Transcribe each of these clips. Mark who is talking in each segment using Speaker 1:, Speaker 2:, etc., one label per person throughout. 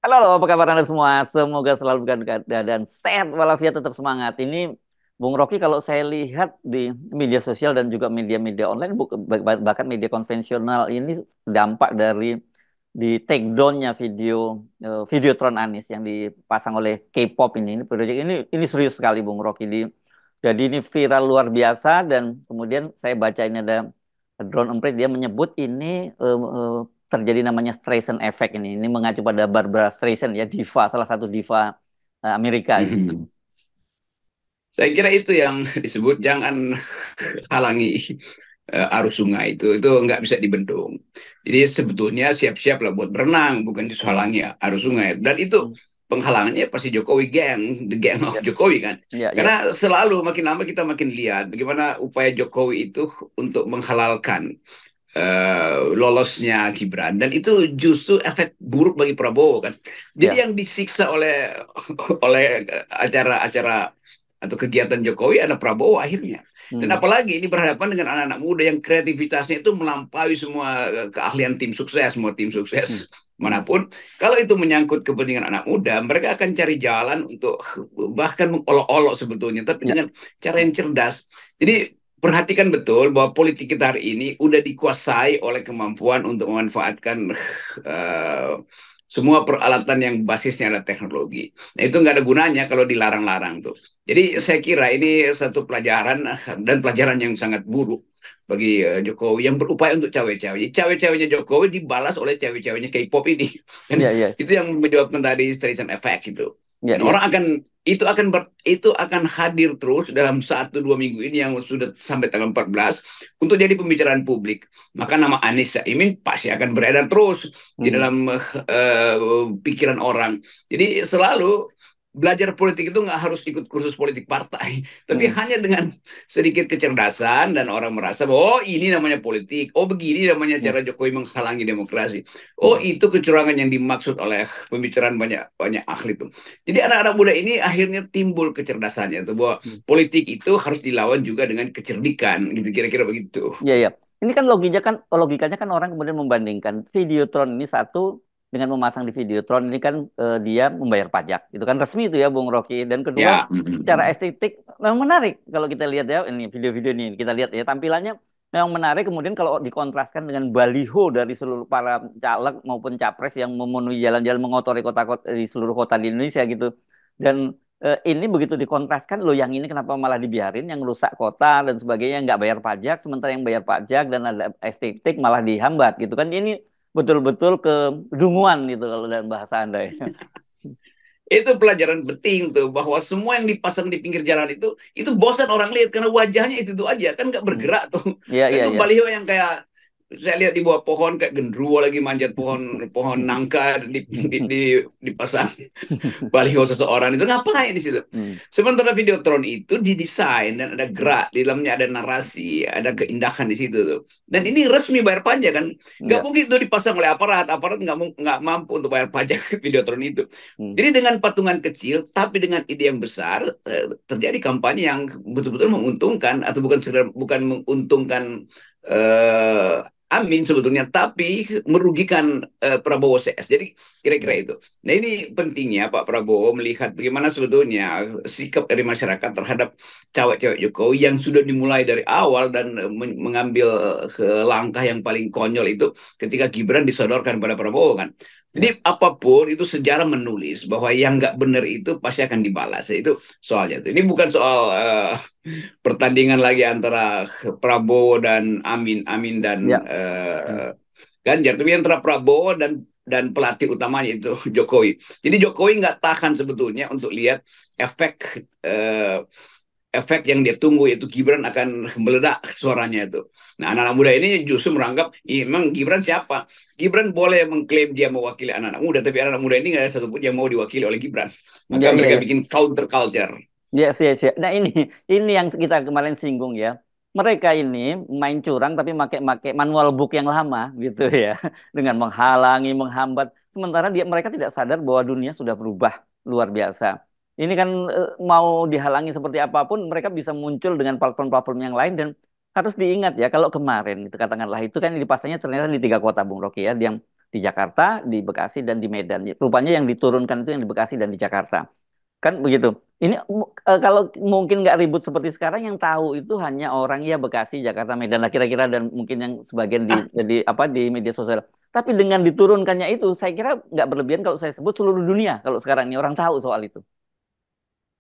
Speaker 1: Halo, halo, apa kabar Anda semua? Semoga selalu dalam keadaan sehat walafiat tetap semangat. Ini Bung Rocky kalau saya lihat di media sosial dan juga media-media online, bahkan media konvensional ini dampak dari di take down-nya Videotron Anis yang dipasang oleh K-pop ini. Ini proyek ini serius sekali Bung Rocky jadi ini viral luar biasa dan kemudian saya baca ini ada drone emprit dia menyebut ini terjadi namanya Streisand Effect ini. Ini mengacu pada Barbara Streisand ya, diva salah satu diva Amerika gitu.
Speaker 2: Mhm. Saya kira itu yang disebut jangan halangi arus sungai itu nggak bisa dibendung. Jadi sebetulnya siap-siap lah buat berenang, bukan dihalangi arus sungai. Dan itu
Speaker 1: Hmm.
Speaker 2: penghalangannya pasti Jokowi gang, the gang of
Speaker 1: Ya,
Speaker 2: Jokowi kan.
Speaker 1: ya, ya.
Speaker 2: Karena selalu makin lama kita makin lihat bagaimana upaya Jokowi itu untuk menghalalkan lolosnya Gibran dan itu justru efek buruk bagi Prabowo kan. Jadi
Speaker 1: Ya.
Speaker 2: yang disiksa oleh oleh acara-acara atau kegiatan Jokowi ada Prabowo akhirnya. Dan
Speaker 1: Hmm.
Speaker 2: apalagi ini berhadapan dengan anak-anak muda yang kreativitasnya itu melampaui semua keahlian tim sukses, semua tim
Speaker 1: Hmm.
Speaker 2: sukses
Speaker 1: Hmm.
Speaker 2: manapun. Kalau itu menyangkut kepentingan anak muda, mereka akan cari jalan untuk bahkan mengolok-olok sebetulnya, tapi
Speaker 1: Ya.
Speaker 2: dengan cara yang cerdas. Jadi perhatikan betul bahwa politik kita hari ini udah dikuasai oleh kemampuan untuk memanfaatkan uh, semua peralatan yang basisnya adalah teknologi. Nah itu nggak ada gunanya kalau dilarang-larang tuh. Jadi saya kira ini satu pelajaran dan pelajaran yang sangat buruk bagi Jokowi yang berupaya untuk cawe-cawe. Cawe-cawenya Jokowi dibalas oleh cawe-cawenya K-pop ini. Dan
Speaker 1: Ya, ya.
Speaker 2: itu yang menyebabkan tadi Streisand Effect gitu.
Speaker 1: Ya,
Speaker 2: Dan
Speaker 1: ya.
Speaker 2: orang akan itu akan hadir terus dalam 1 2 minggu ini yang sudah sampai tanggal 14 untuk jadi pembicaraan publik. Maka nama Anies Imin pasti akan beredar terus di
Speaker 1: Hmm.
Speaker 2: dalam pikiran orang. Jadi selalu belajar politik itu nggak harus ikut kursus politik partai, tapi
Speaker 1: Hmm.
Speaker 2: hanya dengan sedikit kecerdasan dan orang merasa bahwa oh ini namanya politik, oh begini namanya
Speaker 1: Hmm.
Speaker 2: cara Jokowi menghalangi demokrasi, oh
Speaker 1: Hmm.
Speaker 2: itu kecurangan yang dimaksud oleh pembicaraan banyak banyak ahli itu. Jadi anak-anak muda ini akhirnya timbul kecerdasannya itu bahwa
Speaker 1: Hmm.
Speaker 2: politik itu harus dilawan juga dengan kecerdikan, gitu kira-kira begitu.
Speaker 1: Iya, iya. Ini kan logikanya kan orang kemudian membandingkan Videotron ini satu dengan memasang di Videotron ini kan dia membayar pajak. Itu kan resmi itu ya Bung Rocky. Dan kedua
Speaker 2: Ya,
Speaker 1: secara estetik memang menarik kalau kita lihat ya ini video-video ini kita lihat ya tampilannya memang menarik. Kemudian kalau dikontraskan dengan baliho dari seluruh para caleg maupun capres yang memenuhi jalan-jalan mengotori kota-kota di seluruh kota di Indonesia gitu. Dan ini begitu dikontraskan loh yang ini kenapa malah dibiarin yang rusak kota dan sebagainya nggak bayar pajak sementara yang bayar pajak dan ada estetik malah dihambat gitu kan ini betul-betul kedunguan gitu kalau dalam bahasa Anda ya.
Speaker 2: itu pelajaran penting tuh bahwa semua yang dipasang di pinggir jalan itu bosan orang lihat karena wajahnya itu aja kan nggak
Speaker 1: Hmm.
Speaker 2: bergerak tuh.
Speaker 1: Iya,
Speaker 2: Dan
Speaker 1: iya,
Speaker 2: itu
Speaker 1: iya.
Speaker 2: baliho yang kayak saya lihat di bawah pohon kayak genderuwo lagi manjat pohon pohon nangka dipasang baliho seseorang itu ngapain di situ.
Speaker 1: Hmm.
Speaker 2: Sementara Videotron itu didesain dan ada gerak, di dalamnya ada narasi, ada keindahan di situ tuh. Dan ini resmi bayar pajak kan, nggak
Speaker 1: Iya.
Speaker 2: mungkin itu dipasang oleh aparat, aparat nggak mampu untuk bayar pajak Videotron itu.
Speaker 1: Hmm.
Speaker 2: Jadi dengan patungan kecil tapi dengan ide yang besar terjadi kampanye yang betul-betul menguntungkan atau bukan menguntungkan eh, Amin sebetulnya tapi merugikan Prabowo CS. Jadi kira-kira
Speaker 1: Iya.
Speaker 2: itu. Nah ini pentingnya Pak Prabowo melihat bagaimana sebetulnya sikap dari masyarakat terhadap cewek-cewek Jokowi yang sudah dimulai dari awal dan mengambil langkah yang paling konyol itu ketika Gibran disodorkan pada Prabowo kan.
Speaker 1: Iya.
Speaker 2: Jadi apapun itu sejarah menulis bahwa yang nggak benar itu pasti akan dibalas. Itu soalnya itu. Ini bukan soal pertandingan lagi antara Prabowo dan Amin dan
Speaker 1: Iya. Hmm.
Speaker 2: Ganjar, tapi antara Prabowo dan pelatih utamanya itu Jokowi. Jadi Jokowi nggak tahan sebetulnya untuk lihat efek efek yang dia tunggu yaitu Gibran akan meledak suaranya itu. Nah anak-anak muda ini justru menganggap emang Gibran siapa? Gibran boleh mengklaim dia mewakili anak-anak muda, tapi anak-anak muda ini nggak ada satupun yang mau diwakili oleh Gibran.
Speaker 1: Iya,
Speaker 2: Maka
Speaker 1: iya,
Speaker 2: mereka
Speaker 1: iya.
Speaker 2: bikin counter culture.
Speaker 1: Iya, iya, iya. Nah ini yang kita kemarin singgung ya. Mereka ini main curang tapi pakai manual book yang lama gitu ya, dengan menghalangi, menghambat. Sementara mereka tidak sadar bahwa dunia sudah berubah luar biasa. Ini kan mau dihalangi seperti apapun, mereka bisa muncul dengan platform-platform yang lain dan harus diingat ya kalau kemarin itu katakanlah itu kan dipasangnya ternyata di 3 kota Bung Rocky ya, yang di Jakarta, di Bekasi dan di Medan. Rupanya yang diturunkan itu yang di Bekasi dan di Jakarta. Kan begitu. Ini kalau mungkin nggak ribut seperti sekarang, yang tahu itu hanya orang ya Bekasi, Jakarta, Medan lah kira-kira, dan mungkin yang sebagian di apa di media sosial. Tapi dengan diturunkannya itu, saya kira nggak berlebihan kalau saya sebut seluruh dunia kalau sekarang ini orang tahu soal itu.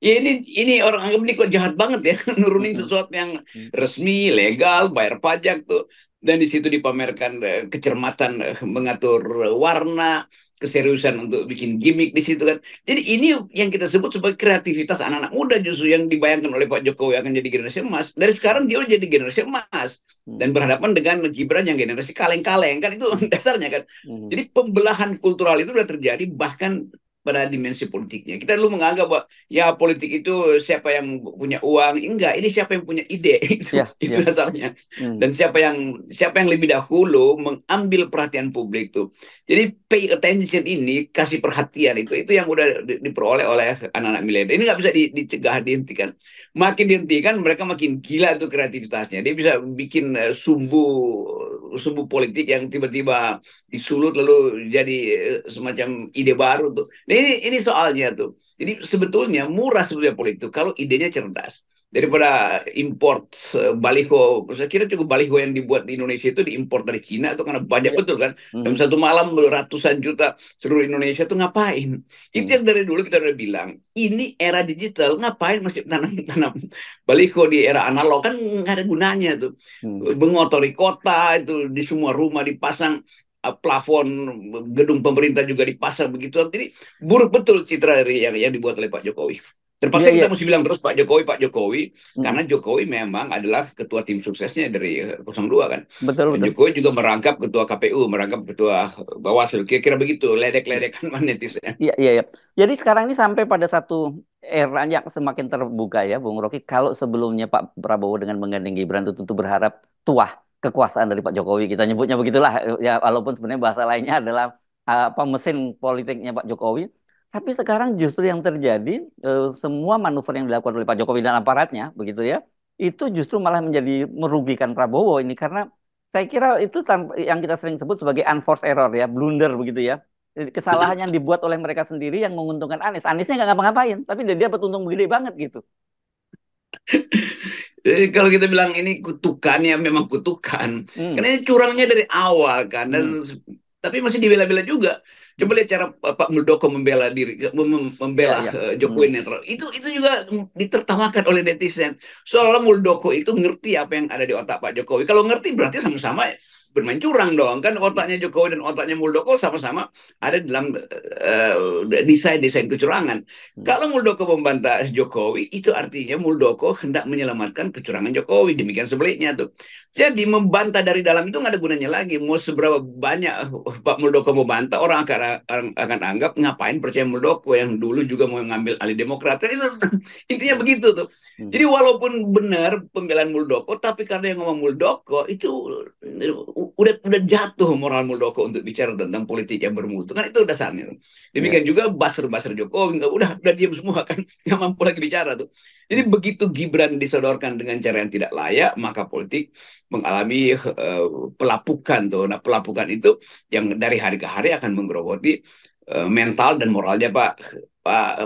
Speaker 2: Ya ini orang anggap ini kok jahat banget ya, nurunin
Speaker 1: Mm-mm.
Speaker 2: sesuatu yang resmi, legal, bayar pajak tuh. Dan di situ dipamerkan kecermatan mengatur warna, keseriusan untuk bikin gimmick di situ kan. Jadi ini yang kita sebut sebagai kreativitas anak-anak muda justru yang dibayangkan oleh Pak Jokowi akan jadi generasi emas. Dari sekarang dia udah jadi generasi emas dan
Speaker 1: Mm-mm.
Speaker 2: berhadapan dengan Gibran yang generasi kaleng-kaleng kan itu dasarnya kan.
Speaker 1: Mm-mm.
Speaker 2: Jadi pembelahan kultural itu sudah terjadi bahkan pada dimensi politiknya. Kita dulu menganggap bahwa ya politik itu siapa yang punya uang, enggak, ini siapa yang punya ide
Speaker 1: Ya,
Speaker 2: itu
Speaker 1: ya.
Speaker 2: dasarnya.
Speaker 1: Mm.
Speaker 2: Dan siapa yang lebih dahulu mengambil perhatian publik tuh. Jadi pay attention ini, kasih perhatian itu yang udah diperoleh oleh anak-anak milenial. Ini nggak bisa dicegah, dihentikan. Makin dihentikan mereka makin gila tuh kreativitasnya. Dia bisa bikin sumbu sumbu politik yang tiba-tiba disulut lalu jadi semacam ide baru tuh. Nah, ini soalnya tuh. Jadi sebetulnya murah sebetulnya politik kalau idenya cerdas. Daripada import baliho, saya kira cukup baliho yang dibuat di Indonesia itu diimpor dari Cina itu karena banyak
Speaker 1: Ya.
Speaker 2: betul kan. Dalam
Speaker 1: Mhm.
Speaker 2: satu malam ratusan juta seluruh Indonesia tuh ngapain? Itu
Speaker 1: Mhm.
Speaker 2: yang dari dulu kita udah bilang. Ini era digital, ngapain masih tanam-tanam baliho di era analog kan nggak ada gunanya tuh.
Speaker 1: Mhm.
Speaker 2: Mengotori kota itu di semua rumah dipasang plafon gedung pemerintah juga dipasang begitu. Jadi buruk betul citra dari yang dibuat oleh Pak Jokowi.
Speaker 1: Iya,
Speaker 2: Terpaksa kita
Speaker 1: iya.
Speaker 2: mesti bilang terus Pak Jokowi,
Speaker 1: Mhm.
Speaker 2: karena Jokowi memang adalah ketua tim suksesnya dari 02 kan.
Speaker 1: Betul,
Speaker 2: Dan
Speaker 1: betul.
Speaker 2: Jokowi juga merangkap ketua KPU, merangkap ketua Bawaslu, kira-kira begitu,
Speaker 1: Iya.
Speaker 2: ledek-ledekan netizen.
Speaker 1: Iya, iya, iya. Jadi sekarang ini sampai pada satu era yang semakin terbuka ya, Bung Rocky. Kalau sebelumnya Pak Prabowo dengan menggandeng Gibran itu tentu berharap tuah kekuasaan dari Pak Jokowi. Kita nyebutnya begitulah. Ya, walaupun sebenarnya bahasa lainnya adalah apa mesin politiknya Pak Jokowi. Tapi sekarang justru yang terjadi, semua manuver yang dilakukan oleh Pak Jokowi dan aparatnya, begitu ya, itu justru malah menjadi merugikan Prabowo ini karena saya kira itu yang kita sering sebut sebagai unforced error ya, blunder begitu ya. Kesalahan yang dibuat oleh mereka sendiri yang menguntungkan Anies. Aniesnya nggak ngapa-ngapain, tapi dia dapat untung gede banget gitu.
Speaker 2: Kalau kita bilang ini kutukan ya memang kutukan.
Speaker 1: Hmm.
Speaker 2: Karena ini curangnya dari awal kan.
Speaker 1: Hmm.
Speaker 2: Tapi masih dibela-bela juga. Coba
Speaker 1: Hmm.
Speaker 2: lihat cara Pak Muldoko membela diri,
Speaker 1: Iya,
Speaker 2: membela
Speaker 1: iya.
Speaker 2: Jokowi
Speaker 1: Hmm.
Speaker 2: netral. Itu juga ditertawakan oleh netizen. Soalnya Muldoko itu ngerti apa yang ada di otak Pak Jokowi. Kalau ngerti berarti sama-sama bermain curang dong. Kan otaknya Jokowi dan otaknya Muldoko sama-sama ada dalam desain-desain kecurangan.
Speaker 1: Hmm.
Speaker 2: Kalau Muldoko membantah Jokowi, itu artinya Muldoko hendak menyelamatkan kecurangan Jokowi. Demikian sebaliknya tuh. Jadi membantah dari dalam itu nggak ada gunanya lagi. Mau seberapa banyak Pak Muldoko membantah, orang akan anggap ngapain percaya Muldoko yang dulu juga mau ngambil alih Demokrat. Kan itu, intinya
Speaker 1: Hmm.
Speaker 2: begitu tuh. Jadi
Speaker 1: Hmm.
Speaker 2: walaupun benar pembelaan Muldoko, tapi karena yang ngomong Muldoko itu udah jatuh moral Muldoko untuk bicara tentang politik yang bermutu. Kan itu dasarnya.
Speaker 1: Iya.
Speaker 2: Demikian juga baser-baser Jokowi nggak udah diam semua kan nggak mampu lagi bicara tuh. Jadi
Speaker 1: Hmm.
Speaker 2: begitu Gibran disodorkan dengan cara yang tidak layak, maka politik mengalami pelapukan tuh. Nah pelapukan itu yang dari hari ke hari akan menggerogoti mental dan moralnya Pak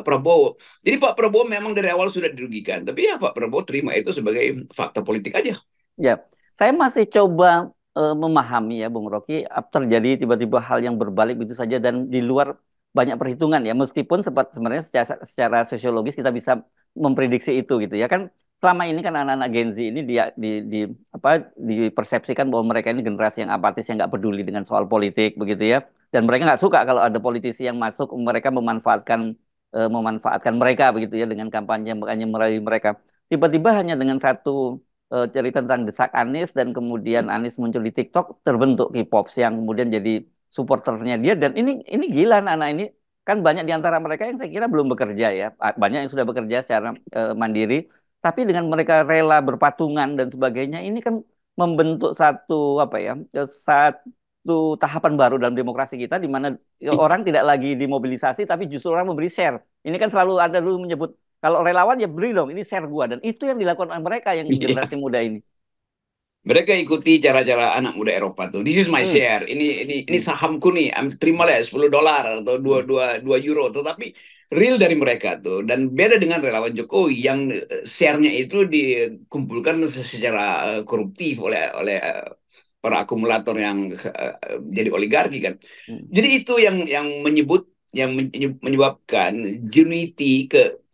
Speaker 2: Prabowo. Jadi Pak Prabowo memang dari awal sudah dirugikan, tapi ya Pak Prabowo terima itu sebagai fakta politik aja.
Speaker 1: Ya, saya masih coba memahami ya, Bung Rocky, terjadi tiba-tiba hal yang berbalik begitu saja dan di luar banyak perhitungan ya, meskipun sebenarnya secara sosiologis kita bisa memprediksi itu gitu ya kan. Selama ini kan anak-anak Gen Z ini dia di apa dipersepsikan bahwa mereka ini generasi yang apatis yang nggak peduli dengan soal politik begitu ya, dan mereka nggak suka kalau ada politisi yang masuk mereka memanfaatkan mereka begitu ya dengan kampanye kampanye merayu mereka. Tiba-tiba hanya dengan satu cerita tentang desak Anies dan kemudian Anies muncul di TikTok terbentuk K-pop yang kemudian jadi supporternya dia dan ini gila anak-anak ini kan banyak di antara mereka yang saya kira belum bekerja ya, banyak yang sudah bekerja secara mandiri, tapi dengan mereka rela berpatungan dan sebagainya ini kan membentuk satu apa ya, satu tahapan baru dalam demokrasi kita di mana orang tidak lagi dimobilisasi tapi justru orang memberi share. Ini kan selalu ada dulu menyebut kalau relawan ya beri dong, ini share gua dan itu yang dilakukan oleh mereka yang
Speaker 2: Iya.
Speaker 1: generasi muda ini.
Speaker 2: Mereka ikuti cara-cara anak muda Eropa tuh. This is my
Speaker 1: Hmm,
Speaker 2: share. Ini
Speaker 1: hmm,
Speaker 2: sahamku nih. Terima lah $10 atau
Speaker 1: hmm,
Speaker 2: dua euro. Tetapi real dari mereka tuh. Dan beda dengan relawan Jokowi yang share-nya itu dikumpulkan secara koruptif oleh para akumulator yang jadi oligarki kan.
Speaker 1: hmm.
Speaker 2: Jadi itu yang menyebabkan genuity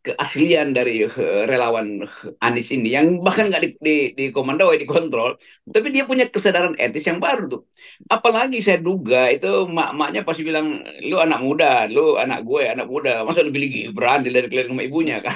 Speaker 2: keaslian dari relawan Anies ini yang bahkan nggak dikomandoi, dikontrol, tapi dia punya kesadaran etis yang baru tuh. Apalagi saya duga itu mak-maknya pasti bilang, lu anak muda, lu anak gue anak muda, masa lu pilih Gibran dari keliling sama ibunya kan.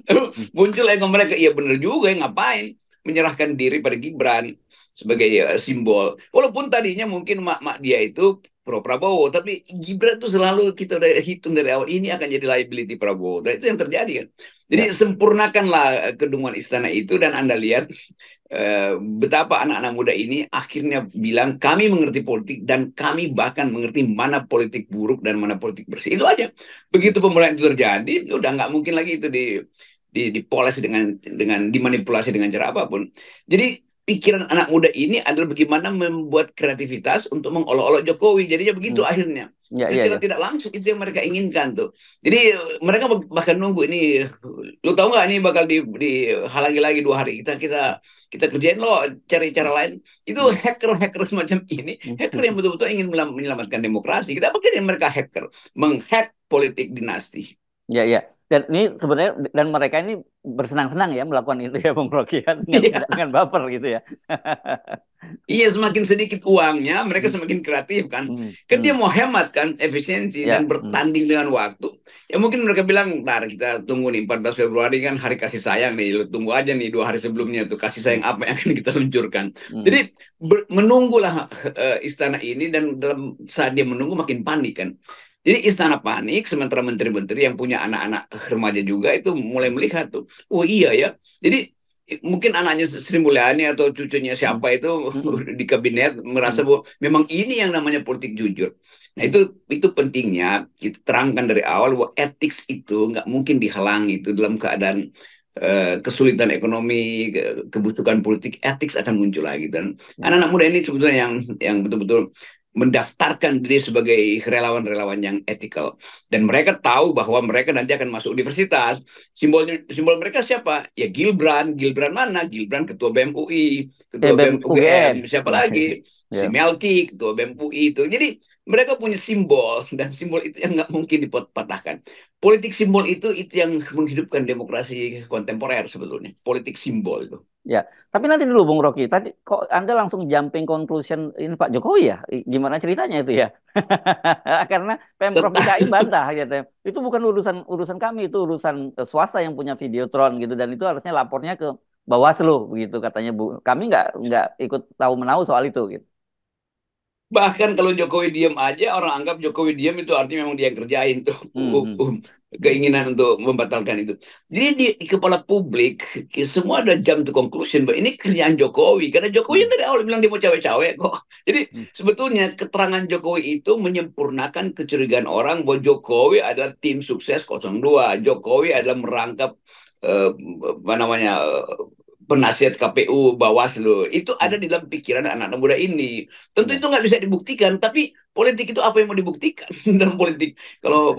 Speaker 2: Lalu muncul ego mereka, iya bener juga ya, ngapain menyerahkan diri pada Gibran sebagai simbol. Walaupun tadinya mungkin mak-mak dia itu pro Prabowo, tapi Gibran tuh selalu kita udah hitung dari awal ini akan jadi liability Prabowo. Dan itu yang terjadi kan. Jadi
Speaker 1: Ya,
Speaker 2: sempurnakanlah kedunguan istana itu dan Anda lihat betapa anak-anak muda ini akhirnya bilang kami mengerti politik dan kami bahkan mengerti mana politik buruk dan mana politik bersih. Itu aja. Begitu pemulihan itu terjadi, udah nggak mungkin lagi itu dipoles dengan dimanipulasi dengan cara apapun. Jadi pikiran anak muda ini adalah bagaimana membuat kreativitas untuk mengolok-olok Jokowi. Jadinya begitu
Speaker 1: hmm.
Speaker 2: akhirnya.
Speaker 1: Ya, ya,
Speaker 2: Secara
Speaker 1: ya.
Speaker 2: tidak langsung itu yang mereka inginkan tuh. Jadi mereka bahkan nunggu ini, lu tahu nggak ini bakal dihalangi lagi 2 hari. Kita kita kita kerjain lo cari cara lain. Itu
Speaker 1: Hmm,
Speaker 2: hacker-hacker semacam ini,
Speaker 1: hmm,
Speaker 2: hacker yang
Speaker 1: hmm.
Speaker 2: betul-betul ingin menyelamatkan demokrasi. Kita pakai mereka hacker, menghack politik dinasti.
Speaker 1: Ya, ya. Dan ini sebenarnya dan mereka ini bersenang-senang ya melakukan itu ya, Bung Rocky ya,
Speaker 2: Iya.
Speaker 1: dengan baper gitu ya.
Speaker 2: Iya, semakin sedikit uangnya, mereka
Speaker 1: Hmm,
Speaker 2: semakin kreatif kan.
Speaker 1: hmm,
Speaker 2: Kan dia
Speaker 1: hmm.
Speaker 2: mau hemat kan, efisiensi dan
Speaker 1: Ya, hmm,
Speaker 2: bertanding dengan waktu. Ya mungkin mereka bilang, ntar kita tunggu nih 14 Februari kan hari kasih sayang nih, lu tunggu aja nih 2 hari sebelumnya tuh kasih
Speaker 1: hmm,
Speaker 2: sayang apa yang akan kita luncurkan.
Speaker 1: hmm.
Speaker 2: Jadi menunggulah istana ini dan dalam saat dia menunggu makin panik kan. Jadi istana panik, sementara menteri-menteri yang punya anak-anak remaja juga itu mulai melihat tuh, oh iya ya. Jadi mungkin anaknya Sri Mulyani atau cucunya
Speaker 1: Hmm,
Speaker 2: siapa itu
Speaker 1: hmm,
Speaker 2: di kabinet merasa
Speaker 1: hmm,
Speaker 2: bahwa memang ini yang namanya politik jujur. Nah
Speaker 1: hmm.
Speaker 2: itu pentingnya kita terangkan dari awal bahwa etik itu nggak mungkin dihalangi itu dalam keadaan kesulitan ekonomi, kebusukan politik, etik akan muncul lagi dan
Speaker 1: Ya.
Speaker 2: anak-anak muda ini sebetulnya yang betul-betul mendaftarkan diri sebagai relawan-relawan yang etikal dan mereka tahu bahwa mereka nanti akan masuk universitas. Simbol mereka siapa? Ya Gibran. Gibran mana? Gibran ketua BEM UI, ketua
Speaker 1: BEM
Speaker 2: BEM UGM.
Speaker 1: UGM.
Speaker 2: Siapa lagi? Si
Speaker 1: Ya.
Speaker 2: Melki, ketua BEM UI itu. Jadi mereka punya simbol dan simbol itu yang nggak mungkin dipatahkan. Politik simbol itu yang menghidupkan demokrasi kontemporer sebetulnya. Politik simbol itu.
Speaker 1: Ya, tapi nanti dulu Bung Rocky. Tadi kok Anda langsung jumping conclusion ini Pak Jokowi ya? Gimana ceritanya itu ya? Karena Pemprov
Speaker 2: Tetap
Speaker 1: DKI bantah gitu. Itu bukan urusan urusan kami, itu urusan swasta yang punya Videotron gitu dan itu harusnya lapornya ke Bawaslu begitu katanya Bu. Kami nggak ikut tahu menahu soal itu gitu.
Speaker 2: bahkan kalau Jokowi diam aja, orang anggap Jokowi diam itu artinya memang dia yang kerjain tuh
Speaker 1: Hmm, hmm, hmm,
Speaker 2: keinginan untuk membatalkan itu. Jadi di kepala publik semua ada jump to conclusion bahwa ini kerjaan Jokowi karena Jokowi
Speaker 1: hmm,
Speaker 2: yang dari awal bilang dia mau cawe-cawe kok. Jadi
Speaker 1: hmm.
Speaker 2: sebetulnya keterangan Jokowi itu menyempurnakan kecurigaan orang bahwa Jokowi adalah tim sukses 02. Jokowi adalah merangkap apa namanya penasihat KPU, Bawaslu, itu ada
Speaker 1: Hmm.
Speaker 2: di dalam pikiran anak-anak muda ini. Tentu
Speaker 1: Ya.
Speaker 2: itu nggak bisa dibuktikan, tapi politik itu apa yang mau dibuktikan dalam politik? Kalau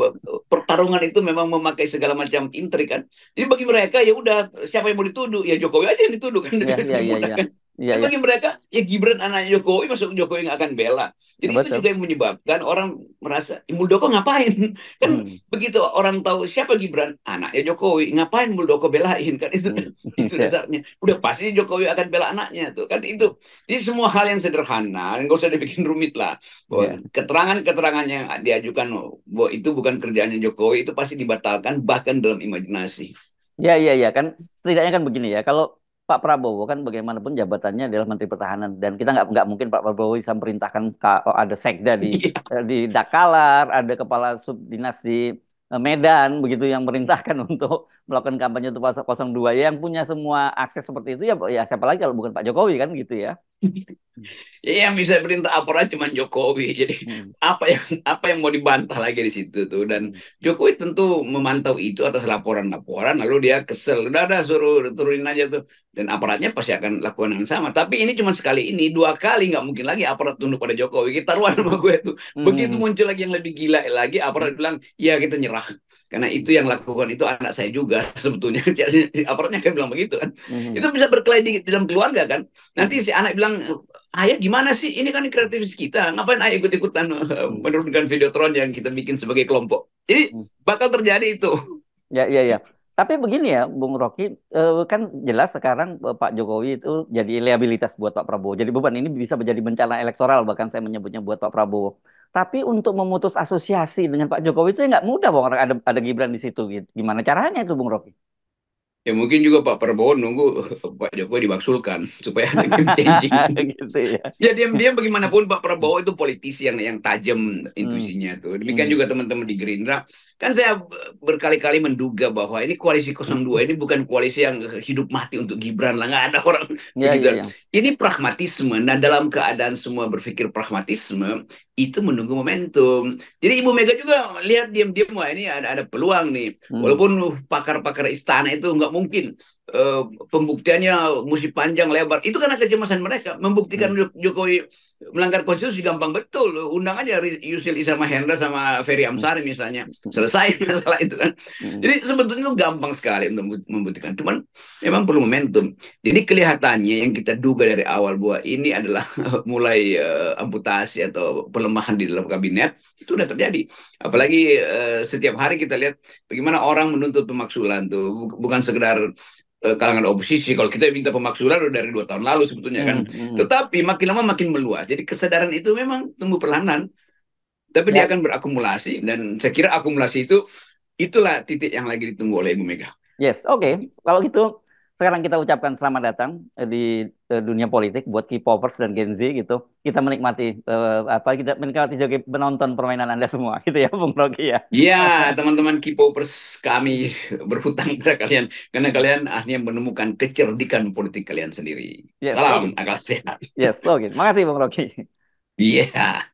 Speaker 2: pertarungan itu memang memakai segala macam intrik kan. Jadi bagi mereka ya udah siapa yang mau dituduh ya Jokowi aja yang dituduh kan
Speaker 1: Ya, ya,
Speaker 2: lebih
Speaker 1: ya,
Speaker 2: mudah
Speaker 1: ya.
Speaker 2: kan.
Speaker 1: Iya,
Speaker 2: Dan
Speaker 1: ya.
Speaker 2: bagi mereka ya Gibran anaknya Jokowi masuk Jokowi nggak akan bela. Jadi itu
Speaker 1: Betul.
Speaker 2: juga yang menyebabkan orang merasa Muldoko ngapain? Kan
Speaker 1: Hmm.
Speaker 2: begitu orang tahu siapa Gibran anaknya Jokowi ngapain Muldoko belain kan itu
Speaker 1: Hmm.
Speaker 2: itu
Speaker 1: Ya.
Speaker 2: dasarnya udah pasti Jokowi akan bela anaknya tuh kan itu jadi semua hal yang sederhana nggak usah dibikin rumit lah bahwa
Speaker 1: Ya.
Speaker 2: keterangan-keterangan yang diajukan bahwa itu bukan kerjaannya Jokowi itu pasti dibatalkan bahkan dalam imajinasi.
Speaker 1: Ya, ya, ya kan setidaknya kan begini ya. Kalau Pak Prabowo kan bagaimanapun jabatannya adalah Menteri Pertahanan dan kita nggak mungkin Pak Prabowo bisa merintahkan oh, ada sekda
Speaker 2: Iya,
Speaker 1: di Dakalar, ada kepala subdinas di Medan begitu yang merintahkan untuk melakukan kampanye untuk 02 ya, yang punya semua akses seperti itu ya, ya siapa lagi kalau bukan Pak Jokowi kan gitu ya.
Speaker 2: Ya, yang bisa perintah aparat cuma Jokowi. Jadi
Speaker 1: Hmm.
Speaker 2: apa yang mau dibantah lagi di situ tuh. Dan
Speaker 1: Hmm.
Speaker 2: Jokowi tentu memantau itu atas laporan-laporan, lalu dia kesel. Udah suruh turunin aja tuh. Dan aparatnya pasti akan lakukan yang sama. Tapi ini cuma sekali ini, 2 kali nggak mungkin lagi aparat tunduk pada Jokowi. Kita taruhan sama gue tuh. Begitu
Speaker 1: Hmm.
Speaker 2: muncul lagi yang lebih gila lagi, aparat
Speaker 1: Hmm.
Speaker 2: bilang, ya kita nyerah. Karena itu yang lakukan itu anak saya juga sebetulnya. Jadi aparatnya kan bilang begitu kan.
Speaker 1: Hmm.
Speaker 2: Itu bisa berkelahi di dalam keluarga kan. Nanti
Speaker 1: Hmm.
Speaker 2: si anak bilang, ayah gimana sih? Ini kan kreativis kita. Ngapain ayah ikut-ikutan
Speaker 1: Hmm.
Speaker 2: menurunkan videotron yang kita bikin sebagai kelompok? Jadi
Speaker 1: Hmm.
Speaker 2: bakal terjadi itu.
Speaker 1: Ya, ya, ya. Tapi begini ya, Bung Rocky, kan jelas sekarang Pak Jokowi itu jadi liabilitas buat Pak Prabowo. Jadi beban ini bisa menjadi bencana elektoral, bahkan saya menyebutnya buat Pak Prabowo. Tapi untuk memutus asosiasi dengan Pak Jokowi itu ya nggak mudah, Bung. Ada Gibran di situ, gitu. Gimana caranya itu, Bung Rocky?
Speaker 2: Ya mungkin juga Pak Prabowo nunggu Pak Jokowi dimaksulkan supaya ada game changing.
Speaker 1: Gitu ya.
Speaker 2: Ya diam-diam bagaimanapun Pak Prabowo itu politisi yang tajam
Speaker 1: Hmm.
Speaker 2: intuisinya tuh. Demikian
Speaker 1: Hmm.
Speaker 2: juga teman-teman di Gerindra. Kan saya berkali-kali menduga bahwa ini koalisi 02 ini bukan koalisi yang hidup mati untuk Gibran lah. Nggak ada orang
Speaker 1: Ya, ya,
Speaker 2: begitu.
Speaker 1: ya.
Speaker 2: Ini pragmatisme. Nah dalam keadaan semua berpikir pragmatisme, itu menunggu momentum. Jadi Ibu Mega juga lihat diam-diam, wah ini ada peluang nih.
Speaker 1: Hmm.
Speaker 2: Walaupun pakar-pakar istana itu nggak mungkin eh, pembuktiannya mesti panjang lebar. Itu karena kecemasan mereka. Membuktikan
Speaker 1: Hmm.
Speaker 2: Jokowi melanggar konstitusi gampang betul. Undang aja Yusril Iza Mahendra sama Ferry
Speaker 1: Hmm.
Speaker 2: Amsari misalnya.
Speaker 1: Hmm.
Speaker 2: Selesai masalah itu kan.
Speaker 1: Hmm.
Speaker 2: Jadi sebetulnya itu gampang sekali untuk membuktikan. Cuman memang perlu momentum. Jadi kelihatannya yang kita duga dari awal bahwa ini adalah mulai amputasi atau pelemahan di dalam kabinet, itu sudah terjadi. Apalagi setiap hari kita lihat bagaimana orang menuntut pemaksulan tuh. Bukan sekedar kalangan oposisi. Kalau kita minta pemaksulan udah dari 2 tahun lalu sebetulnya kan.
Speaker 1: Hmm. Hmm.
Speaker 2: Tetapi makin lama makin meluas. Jadi kesadaran itu memang tumbuh perlahan, tapi dia
Speaker 1: Ya,
Speaker 2: akan berakumulasi. Dan saya kira akumulasi itu itulah titik yang lagi ditunggu oleh Ibu Mega.
Speaker 1: yes, oke. Kalau gitu, sekarang kita ucapkan selamat datang di dunia politik buat K-popers dan Gen Z gitu. Kita menikmati kita menikmati juga penonton permainan Anda semua gitu ya, Bung Rocky ya.
Speaker 2: Ya, teman-teman K-popers, kami berhutang pada kalian karena kalian akhirnya menemukan kecerdikan politik kalian sendiri.
Speaker 1: Yes,
Speaker 2: Salam
Speaker 1: oke.
Speaker 2: akal sehat.
Speaker 1: Yes, oke. Makasih Bung Rocky.
Speaker 2: Iya. Yeah.